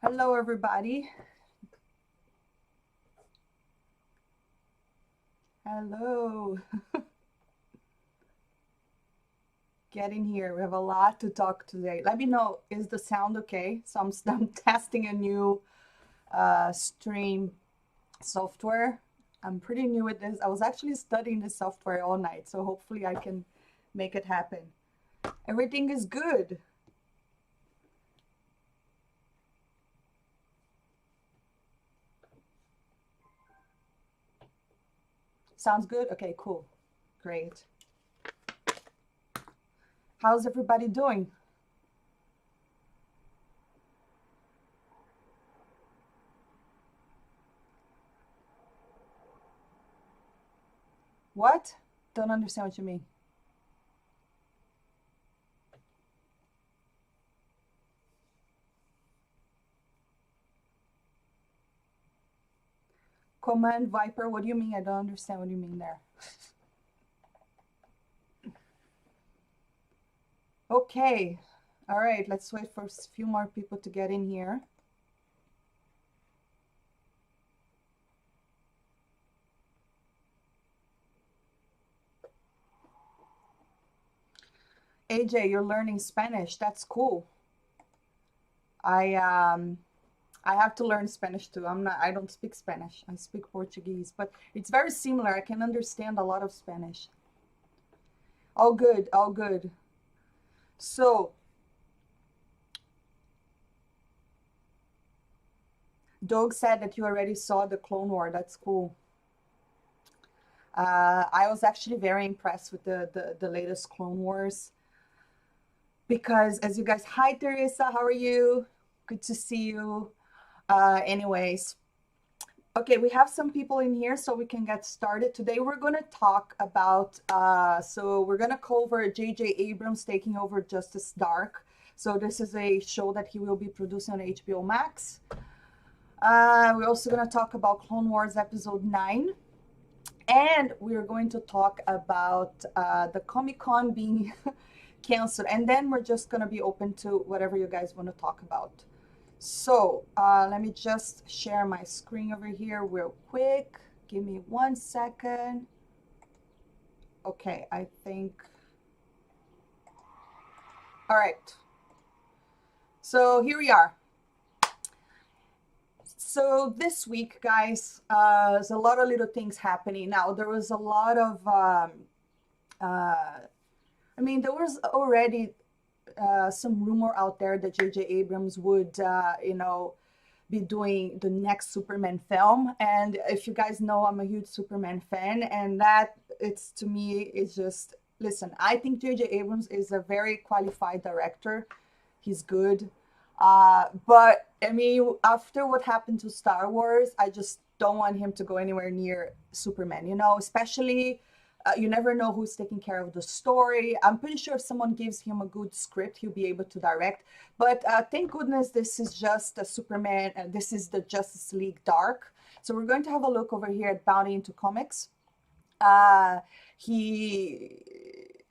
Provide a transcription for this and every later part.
Hello, everybody. Hello. Get in here. We have a lot to talk today. Let me know, is the sound okay? So I'm testing a new stream software. I'm pretty new with this. I was actually studying this software all night, so hopefully I can make it happen. Everything is good. Sounds good? Okay, cool. Great. How's everybody doing? What? Don't understand what you mean. Command Viper, what do you mean? I don't understand what you mean there. Okay. All right, let's wait for a few more people to get in here. AJ, you're learning Spanish. That's cool. I have to learn Spanish too. I don't speak Spanish. I speak Portuguese, but it's very similar. I can understand a lot of Spanish. All good, all good. So, Doug said that you already saw the Clone War. That's cool. I was actually very impressed with the latest Clone Wars because, as you guys, hi Teresa, how are you? Good to see you. Anyways, okay, we have some people in here, so we can get started. Today we're going to talk about, so we're going to cover J.J. Abrams taking over Justice Dark. So this is a show that he will be producing on HBO Max. We're also going to talk about Clone Wars Episode 9. And we're going to talk about the Comic-Con being canceled. And then we're just going to be open to whatever you guys want to talk about. So let me just share my screen over here real quick. Give me 1 second. Okay, I think. All right. So here we are. So this week, guys, there's a lot of little things happening. Now, there was a lot of, there was already some rumor out there that J.J. Abrams would, be doing the next Superman film. And if you guys know, I'm a huge Superman fan, and that it's to me is just listen. I think J.J. Abrams is a very qualified director. He's good, but I mean, after what happened to Star Wars, I just don't want him to go anywhere near Superman. Especially you never know who's taking care of the story. I'm pretty sure if someone gives him a good script, he'll be able to direct. But thank goodness this is just a Superman, and this is the Justice League Dark. So we're going to have a look over here at Bounty into Comics. He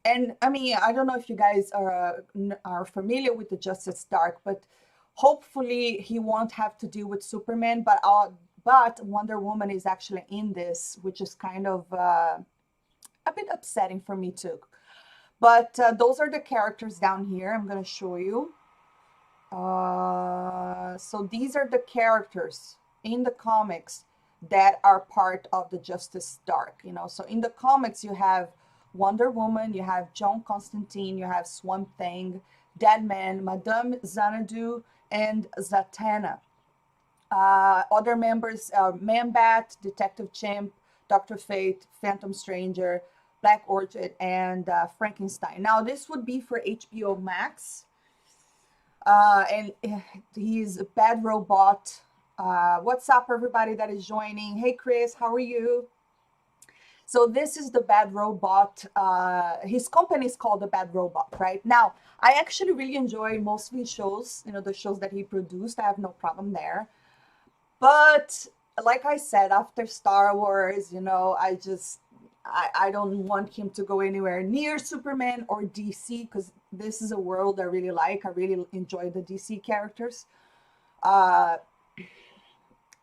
and I mean, I don't know if you guys are familiar with the Justice Dark, but hopefully he won't have to deal with Superman. But Wonder Woman is actually in this, which is kind of a bit upsetting for me too. But those are the characters down here. I'm going to show you. So these are the characters in the comics that are part of the Justice Dark. So in the comics, you have Wonder Woman, you have John Constantine, you have Swamp Thing, Deadman, Madame Xanadu, and Zatanna. Other members are Man-Bat, Detective Chimp, Dr. Fate, Phantom Stranger, Black Orchid, and Frankenstein. Now, this would be for HBO Max. And he's a Bad Robot. What's up, everybody that is joining? Hey, Chris, how are you? So this is the Bad Robot. His company is called the Bad Robot, right? Now, I actually really enjoy most of his shows, the shows that he produced. I have no problem there. But like I said, after Star Wars, you know, I don't want him to go anywhere near Superman or DC, because this is a world I really like. I really enjoy the DC characters. Uh,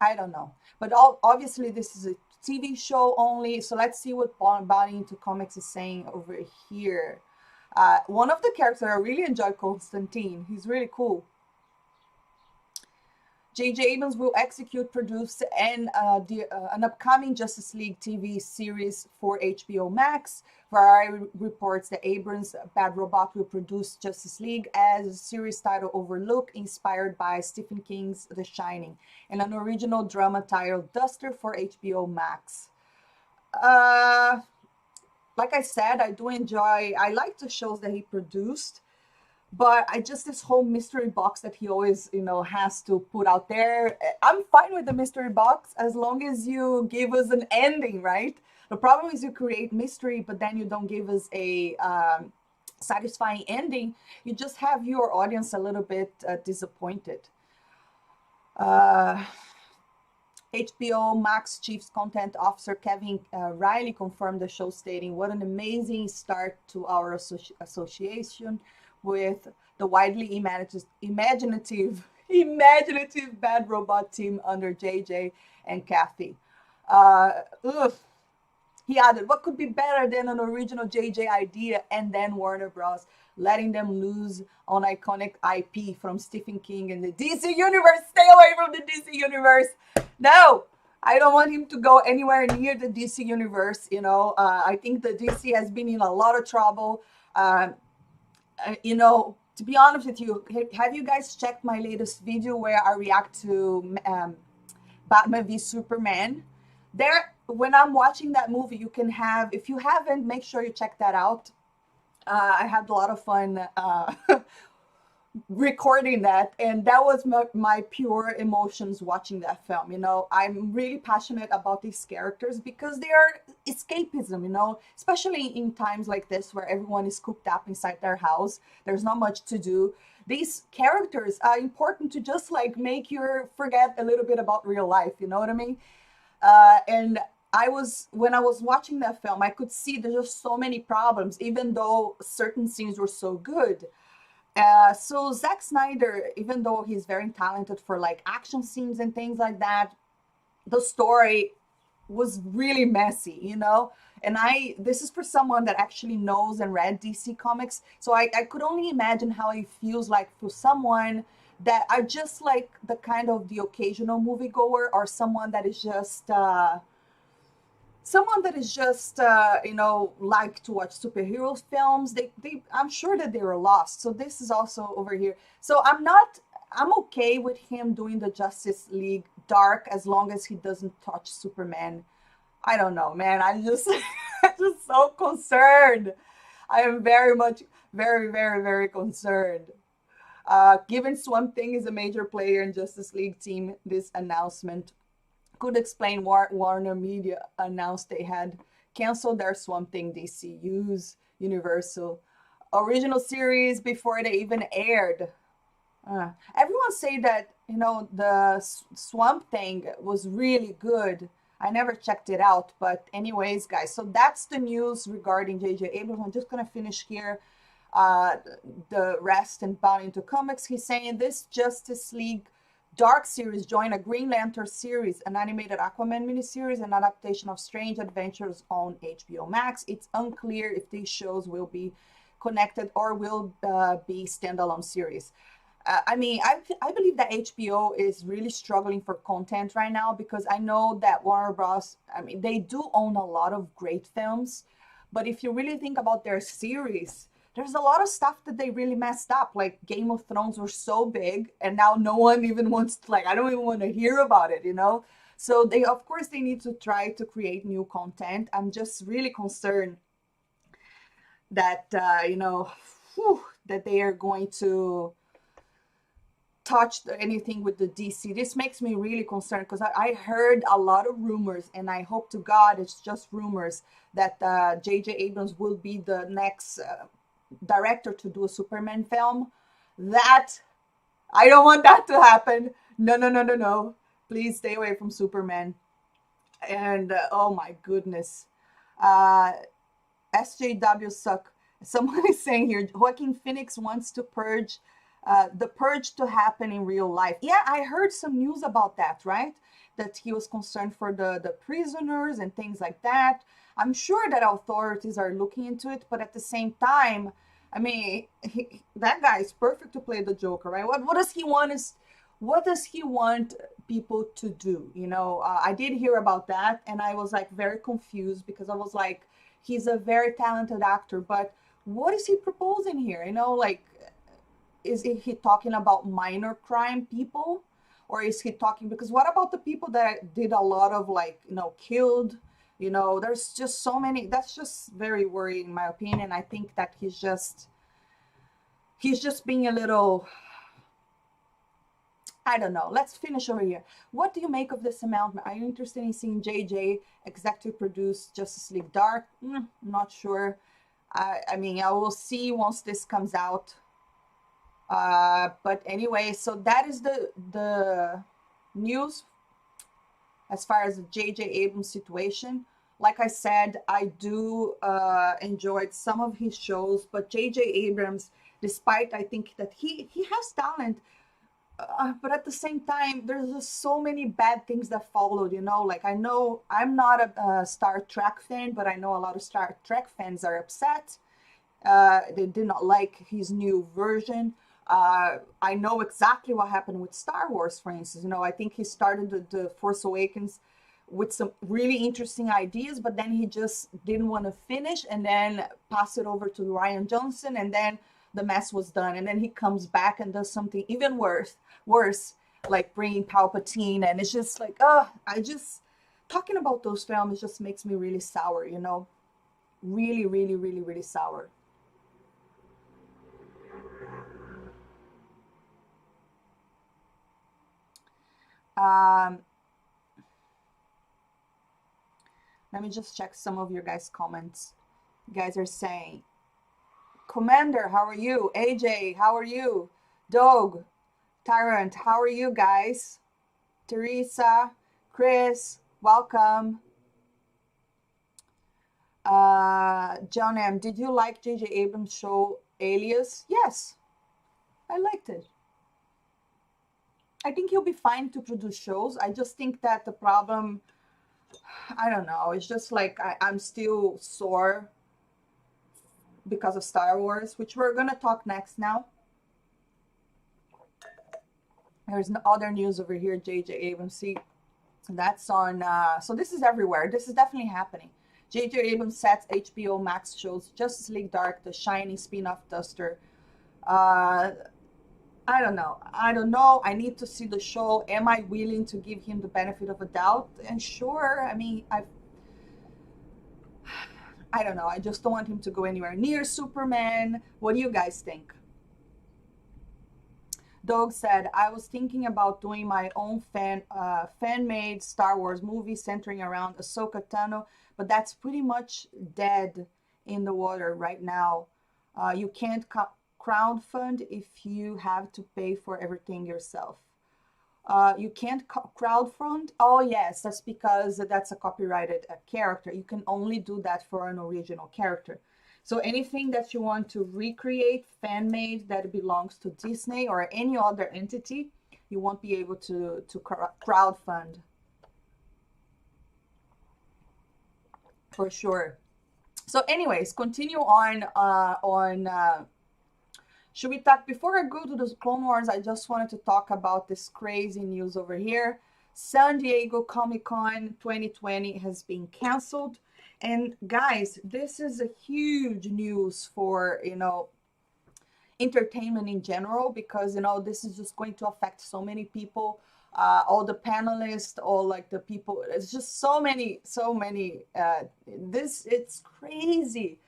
I don't know, but obviously this is a TV show only. So let's see what Body into Comics is saying over here. One of the characters I really enjoy, Constantine. He's really cool. J.J. Abrams will execute, produce, and an upcoming Justice League TV series for HBO Max. Variety reports that Abrams' Bad Robot will produce Justice League as a series titled Overlook, inspired by Stephen King's The Shining, and an original drama titled Duster for HBO Max. Like I said, I like the shows that he produced. But I just, this whole mystery box that he always, you know, has to put out there. I'm fine with the mystery box as long as you give us an ending, right? The problem is you create mystery, but then you don't give us a satisfying ending. You just have your audience a little bit disappointed. HBO Max Chief Content Officer Kevin Riley confirmed the show, stating, "What an amazing start to our association with the widely imaginative Bad Robot team under JJ and Kathy." He added, "What could be better than an original JJ idea and then Warner Bros. Letting them loose on iconic IP from Stephen King and the DC Universe? Stay away from the DC Universe." No, I don't want him to go anywhere near the DC Universe. You know, I think the DC has been in a lot of trouble. You know, to be honest with you, have you guys checked my latest video where I react to Batman v Superman? There, when I'm watching that movie, you can have, if you haven't, make sure you check that out. I had a lot of fun recording that, and that was my pure emotions watching that film. You know, I'm really passionate about these characters because they are escapism, you know, especially in times like this where everyone is cooped up inside their house, there's not much to do. These characters are important to just like make you forget a little bit about real life, you know what I mean? And when I was watching that film, I could see there's just so many problems, even though certain scenes were so good. So Zack Snyder, even though he's very talented for like action scenes and things like that, the story was really messy, you know? And this is for someone that actually knows and read DC Comics. So I could only imagine how it feels like for someone that are just like the kind of the occasional moviegoer, or someone that is just you know, like to watch superhero films. I'm sure that they were lost. So this is also over here. So I'm okay with him doing the Justice League Dark as long as he doesn't touch Superman. I don't know, man. I'm just I'm just so concerned. I am very, very concerned. Given Swamp Thing is a major player in Justice League team, this announcement could explain why Warner Media announced they had canceled their Swamp Thing DCU's Universal original series before they even aired. Everyone say that, you know, the Swamp Thing was really good. I never checked it out, but anyways, guys, so that's the news regarding J.J. Abrams. I'm just gonna finish here. The rest and Bound into Comics. He's saying this Justice League Dark series join a Green Lantern series, an animated Aquaman miniseries, and adaptation of Strange Adventures on HBO Max. It's unclear if these shows will be connected or will be standalone series. I mean, I believe that HBO is really struggling for content right now, because I know that Warner Bros., I mean, they do own a lot of great films, but if you really think about their series, there's a lot of stuff that they really messed up. Like Game of Thrones was so big, and now no one even wants to, like, I don't even want to hear about it, you know? So they, of course, they need to try to create new content. I'm just really concerned that, you know, that they are going to touch anything with the DC. This makes me really concerned, because I heard a lot of rumors, and I hope to God it's just rumors, that J.J. Abrams will be the next director to do a Superman film. That I don't want that to happen. No. Please stay away from Superman. And oh my goodness. Uh, SJW suck. Someone is saying here, Joaquin Phoenix wants to purge, the purge to happen in real life. Yeah, I heard some news about that, right? That he was concerned for the prisoners and things like that. I'm sure that authorities are looking into it, but at the same time, I mean, that guy is perfect to play the Joker, right? What does he want is, what does he want people to do? You know, I did hear about that, and I was like very confused because I was like, he's a very talented actor, but what is he proposing here? You know, like, is he talking about minor crime people, or is he talking, because what about the people that did a lot of, like, you know, killed? You know, there's just so many. That's just very worrying, in my opinion. I think that he's just being a little, I don't know. Let's finish over here. What do you make of this announcement? Are you interested in seeing JJ executive produce Justice League Dark? Not sure. I mean, I will see once this comes out. But anyway, so that is the news as far as the J.J. Abrams situation. Like I said, I do enjoyed some of his shows, but J.J. Abrams, despite I think that he has talent, but at the same time, there's just so many bad things that followed, you know. Like, I know I'm not a Star Trek fan, but I know a lot of Star Trek fans are upset. They did not like his new version. I know exactly what happened with Star Wars, for instance. You know, I think he started the Force Awakens with some really interesting ideas, but then he just didn't want to finish and then pass it over to Ryan Johnson, and then the mess was done. And then he comes back and does something even worse, like bringing Palpatine. And it's just like, talking about those films just makes me really sour, you know, really, really, really, really sour. Um, Let me just check some of your guys' comments. You guys are saying, Commander, how are you? AJ, how are you? Dog, Tyrant, how are you guys? Teresa, Chris, welcome. John M, did you like J.J. Abrams' show Alias? Yes, I liked it. I think he'll be fine to produce shows. I just think that the problem, I don't know, it's just like I'm still sore because of Star Wars, which we're gonna talk next now. There's no other news over here, J.J. Abrams. See, that's on, so this is everywhere. This is definitely happening. J.J. Abrams sets HBO Max shows Justice League Dark, the shiny spin-off duster. I don't know. I don't know. I need to see the show. Am I willing to give him the benefit of a doubt? And sure, I mean, I don't know. I just don't want him to go anywhere near Superman. What do you guys think? Doug said, I was thinking about doing my own fan-made Star Wars movie centering around Ahsoka Tano, but that's pretty much dead in the water right now. You can't crowdfund if you have to pay for everything yourself. You can't crowdfund. Oh yes, that's because that's a copyrighted character. You can only do that for an original character. So anything that you want to recreate, fan-made, that belongs to Disney or any other entity, you won't be able to crowdfund. For sure. So anyways, continue on. Should we talk, before I go to the Clone Wars, I just wanted to talk about this crazy news over here. San Diego Comic-Con 2020 has been canceled. And guys, this is a huge news for, you know, entertainment in general, because, you know, this is just going to affect so many people. All the panelists, all like the people, it's just so many, it's crazy,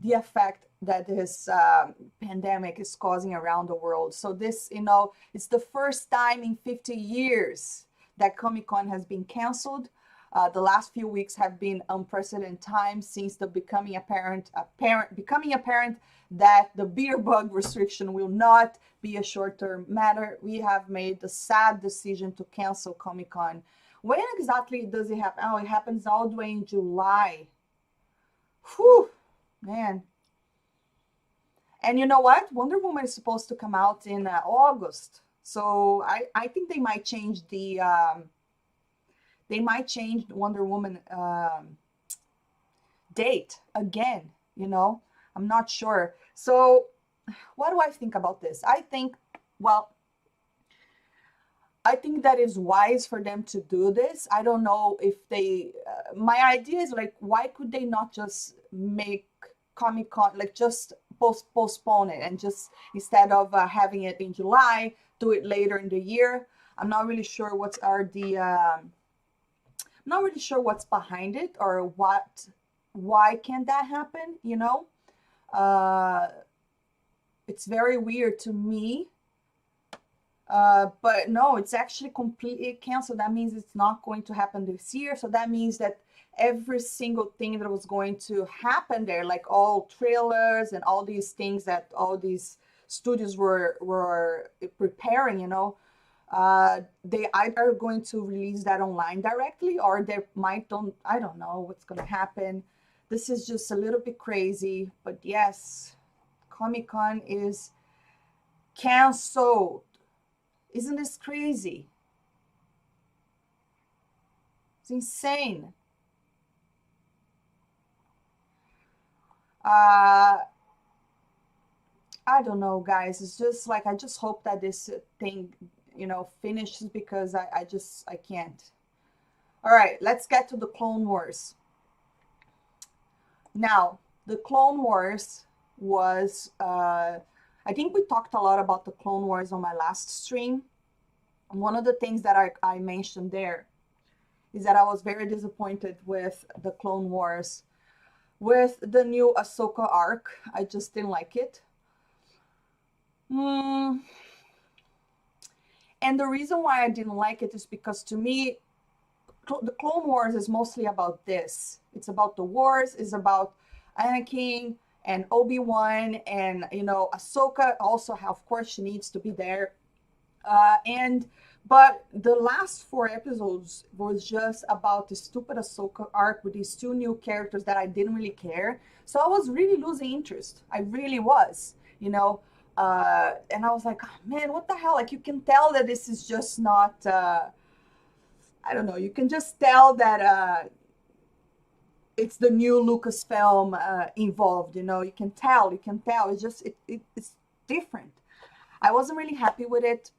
the effect that this pandemic is causing around the world. So this, you know, it's the first time in 50 years that Comic-Con has been canceled. The last few weeks have been unprecedented times since the becoming apparent that the beer bug restriction will not be a short-term matter. We have made the sad decision to cancel Comic-Con. When exactly does it happen? Oh, it happens all the way in July. Whew, man. And you know what? Wonder Woman is supposed to come out in August. So I think they might change the Wonder Woman date again, you know? I'm not sure. So what do I think about this? I think that it's wise for them to do this. I don't know if they, my idea is like, why could they not just make Comic-Con, like just postpone it and just, instead of having it in July, do it later in the year? I'm not really sure I'm not really sure what's behind it, or why can't that happen, you know? It's very weird to me. But no, it's actually completely canceled. That means it's not going to happen this year. So that means that every single thing that was going to happen there, like all trailers and all these things that all these studios were preparing, you know, they either are going to release that online directly, or they might I don't know what's going to happen. This is just a little bit crazy. But yes, Comic-Con is canceled. Isn't this crazy? It's insane. I don't know, guys. It's just like, I just hope that this thing, you know, finishes, because I can't. All right, let's get to the Clone Wars. Now, the Clone Wars was, I think we talked a lot about the Clone Wars on my last stream. One of the things that I mentioned there is that I was very disappointed with the Clone Wars. With the new Ahsoka arc, I just didn't like it. And the reason why I didn't like it is because, to me, the Clone Wars is mostly about this. It's about the wars, it's about Anakin and Obi-Wan, and, you know, Ahsoka also, of course, she needs to be there. But the last 4 episodes was just about the stupid Ahsoka arc with these 2 new characters that I didn't really care. So I was really losing interest. I really was, you know. And I was like, oh, man, what the hell? Like, you can tell that this is just not, I don't know. You can just tell that it's the new Lucasfilm involved, you know. You can tell. It's just, it's different. I wasn't really happy with it.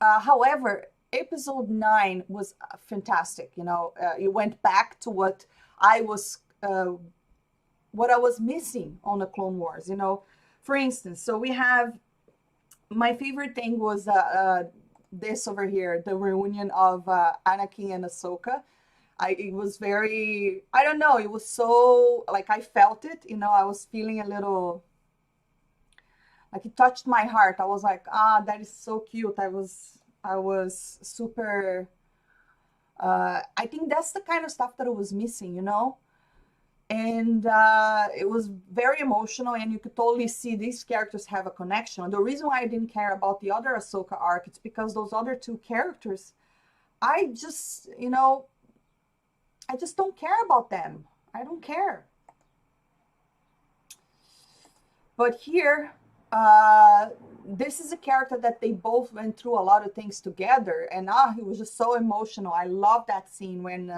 However, episode 9 was fantastic. You know, it went back to what I was missing on the Clone Wars. You know, for instance, so we have, my favorite thing was this over here, the reunion of Anakin and Ahsoka. It was very, I don't know, it was so, like, I felt it. You know, I was feeling a little, like, it touched my heart. I was like, that is so cute. I was super, I think that's the kind of stuff that I was missing, you know? And it was very emotional, and you could totally see these characters have a connection. The reason why I didn't care about the other Ahsoka arc, it's because those other 2 characters, I just, you know, I just don't care about them. I don't care. But here, this is a character that they both went through a lot of things together, and he was just so emotional. I love that scene when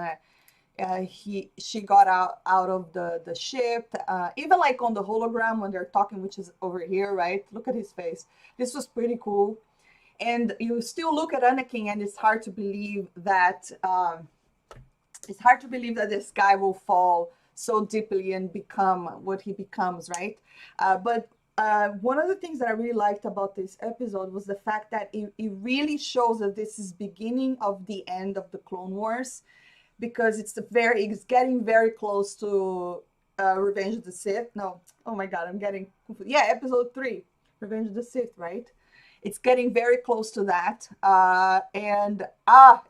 she got out of the ship, even like on the hologram when they're talking, which is over here, right? Look at his face. This was pretty cool. And you still look at Anakin, and it's hard to believe that this guy will fall so deeply and become what he becomes, right? But one of the things that I really liked about this episode was the fact that it really shows that this is beginning of the end of the Clone Wars, because it's getting very close to Revenge of the Sith. No, oh my God, I'm getting confused. Yeah, episode 3, Revenge of the Sith, right? It's getting very close to that. And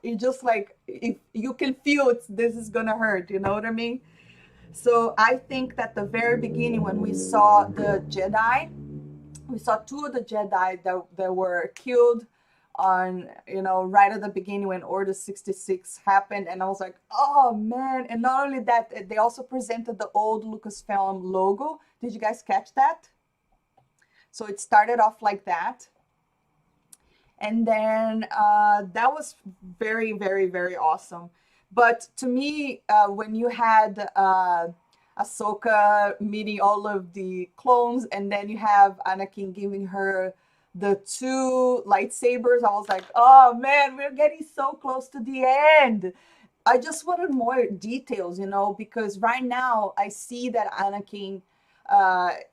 it just like, if you can feel this is gonna hurt, you know what I mean? So I think that the very beginning, when we saw the Jedi, we saw two of the Jedi that were killed on, right at the beginning when Order 66 happened. And I was like, oh man. And not only that, they also presented the old Lucasfilm logo. Did you guys catch that? So it started off like that. And then that was very, very, very awesome. But to me, when you had Ahsoka meeting all of the clones, and then you have Anakin giving her the two lightsabers, I was like, oh man, we're getting so close to the end. I just wanted more details, because right now I see that Anakin,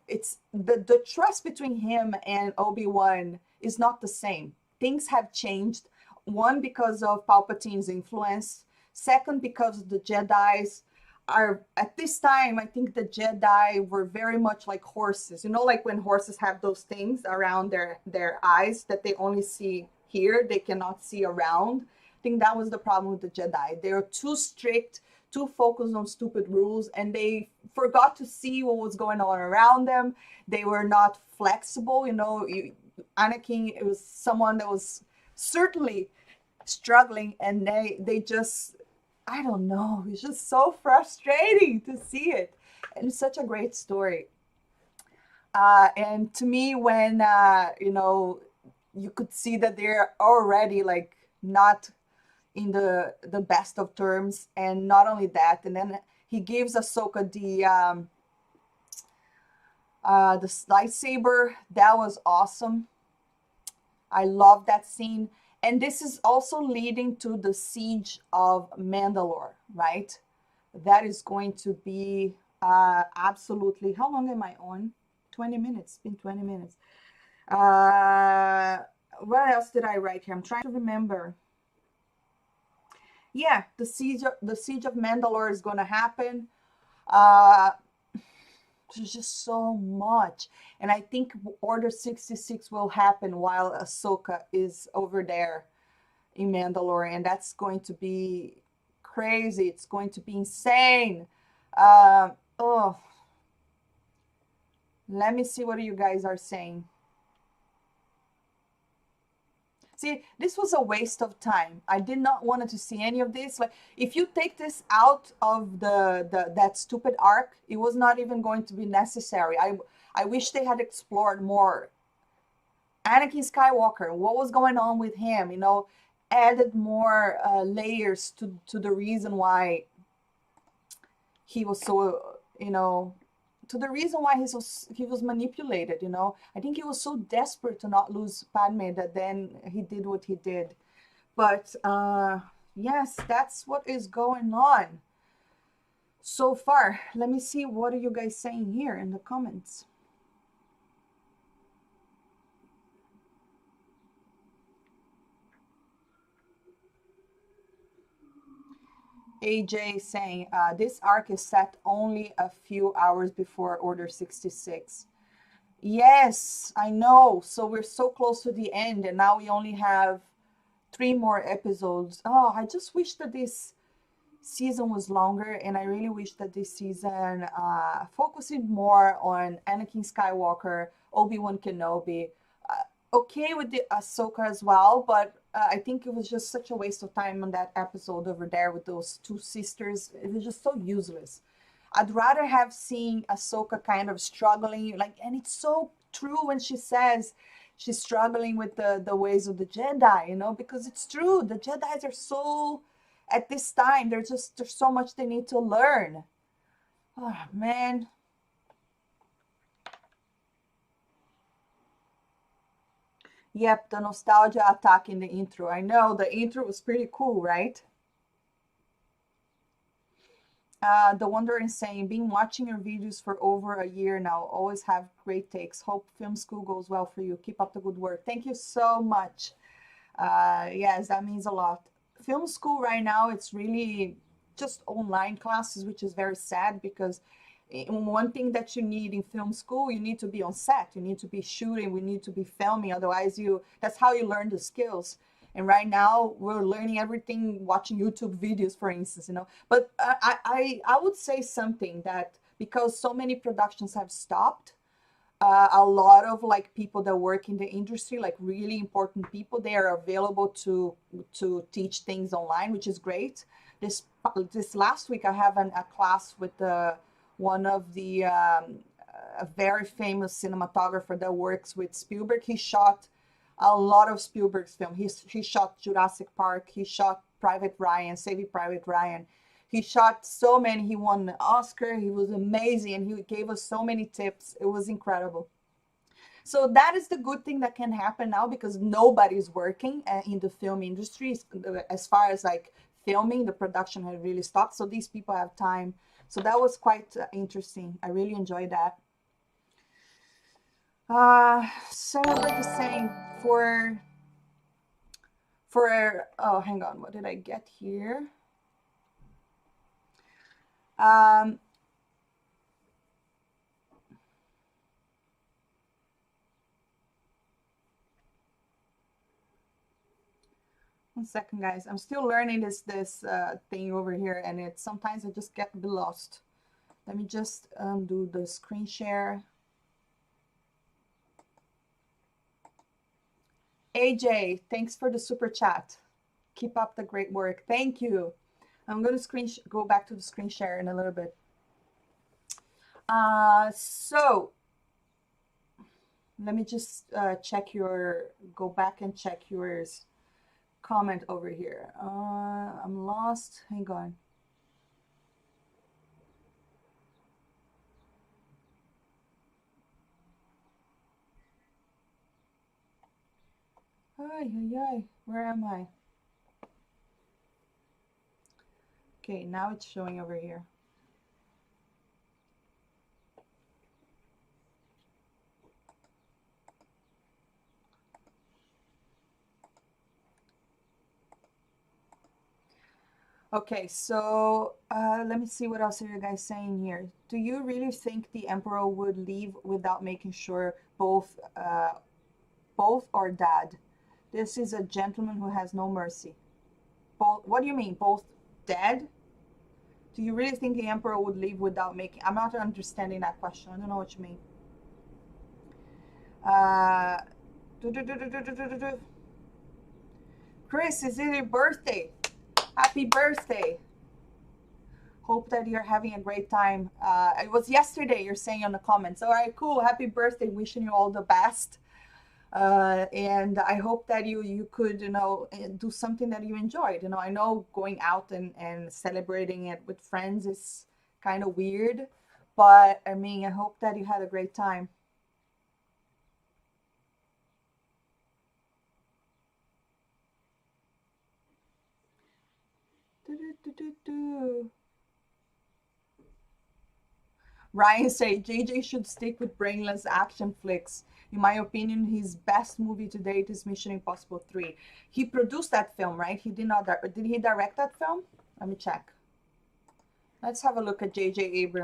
it's the trust between him and Obi-Wan is not the same. Things have changed. One, because of Palpatine's influence. Second, because the Jedis are, at this time, I think the Jedi were very much like horses. Like when horses have those things around their eyes that they only see here, they cannot see around. I think that was the problem with the Jedi. They were too strict, too focused on stupid rules, and they forgot to see what was going on around them. They were not flexible. Anakin, it was someone that was certainly struggling, and they just, I don't know, it's just so frustrating to see it. And it's such a great story. And to me, when you could see that they're already like not in the best of terms, and not only that, and then he gives Ahsoka the lightsaber. That was awesome. I love that scene. And this is also leading to the siege of Mandalore, right? That is going to be absolutely... How long am I on? 20 minutes. It's been 20 minutes. What else did I write here? I'm trying to remember. Yeah, the siege of Mandalore is going to happen. There's just so much. And I think Order 66 will happen while Ahsoka is over there in Mandalore. And that's going to be crazy. It's going to be insane. Let me see what you guys are saying. See, this was a waste of time. I did not want to see any of this. Like, if you take this out of that stupid arc, it was not even going to be necessary. I wish they had explored more Anakin Skywalker, what was going on with him, added more layers to the reason why he was so, to the reason why he was manipulated, I think he was so desperate to not lose Padme that then he did what he did. But yes, that's what is going on so far. Let me see, what are you guys saying here in the comments? AJ saying, this arc is set only a few hours before Order 66. Yes, I know. So we're so close to the end, and now we only have 3 more episodes. Oh, I just wish that this season was longer, and I really wish that this season focusing more on Anakin Skywalker, Obi-Wan Kenobi. Okay with the Ahsoka as well, but I think it was just such a waste of time on that episode over there with those 2 sisters. It was just so useless. I'd rather have seen Ahsoka kind of struggling, and it's so true when she says she's struggling with the ways of the Jedi, because it's true. The Jedis are so, at this time, there's so much they need to learn. Oh, man. Yep, the nostalgia attack in the intro. I know, the intro was pretty cool, right? The Wondering saying, been watching your videos for over a year now. Always have great takes. Hope film school goes well for you. Keep up the good work. Thank you so much. Yes, that means a lot. Film school right now, it's really just online classes, which is very sad because one thing that you need in film school, you need to be on set, you need to be shooting, we need to be filming, otherwise that's how you learn the skills. And right now we're learning everything watching YouTube videos, for instance, but I would say something, that because so many productions have stopped, a lot of like people that work in the industry, like really important people, they are available to teach things online, which is great. This last week I have a class with one of the a very famous cinematographer that works with Spielberg. He shot a lot of Spielberg's film. He shot Jurassic Park. He shot Private Ryan, Saving Private Ryan. He shot so many. He won an Oscar. He was amazing, and he gave us so many tips. It was incredible. So that is the good thing that can happen now, because nobody's working in the film industry as far as like filming. The production had really stopped, so these people have time. So that was quite interesting. I really enjoyed that. So like was saying, for oh, hang on, what did I get here? One second, guys. I'm still learning this thing over here, and sometimes I just get a bit lost. Let me just do the screen share. AJ, thanks for the super chat. Keep up the great work. Thank you. I'm going to go back to the screen share in a little bit. So let me just go back and check yours. Comment over here. I'm lost. Hang on. Where am I? Okay, now it's showing over here. Okay, so let me see what else are you guys saying here. Do you really think the emperor would leave without making sure both are dead? This is a gentleman who has no mercy. Both? What do you mean, both dead? Do you really think the emperor would leave without making? I'm not understanding that question. I don't know what you mean. Chris, is it your birthday? Happy birthday. Hope that you're having a great time. It was yesterday, you're saying on the comments. All right, cool. Happy birthday. Wishing you all the best. And I hope that you could, do something that you enjoyed. I know going out and celebrating it with friends is kind of weird, but I mean, I hope that you had a great time. Ryan say JJ should stick with brainless action flicks. In my opinion, his best movie to date is Mission Impossible 3. He produced that film, right? He did not. Did he direct that film? Let me check. Let's have a look at JJ Abrams.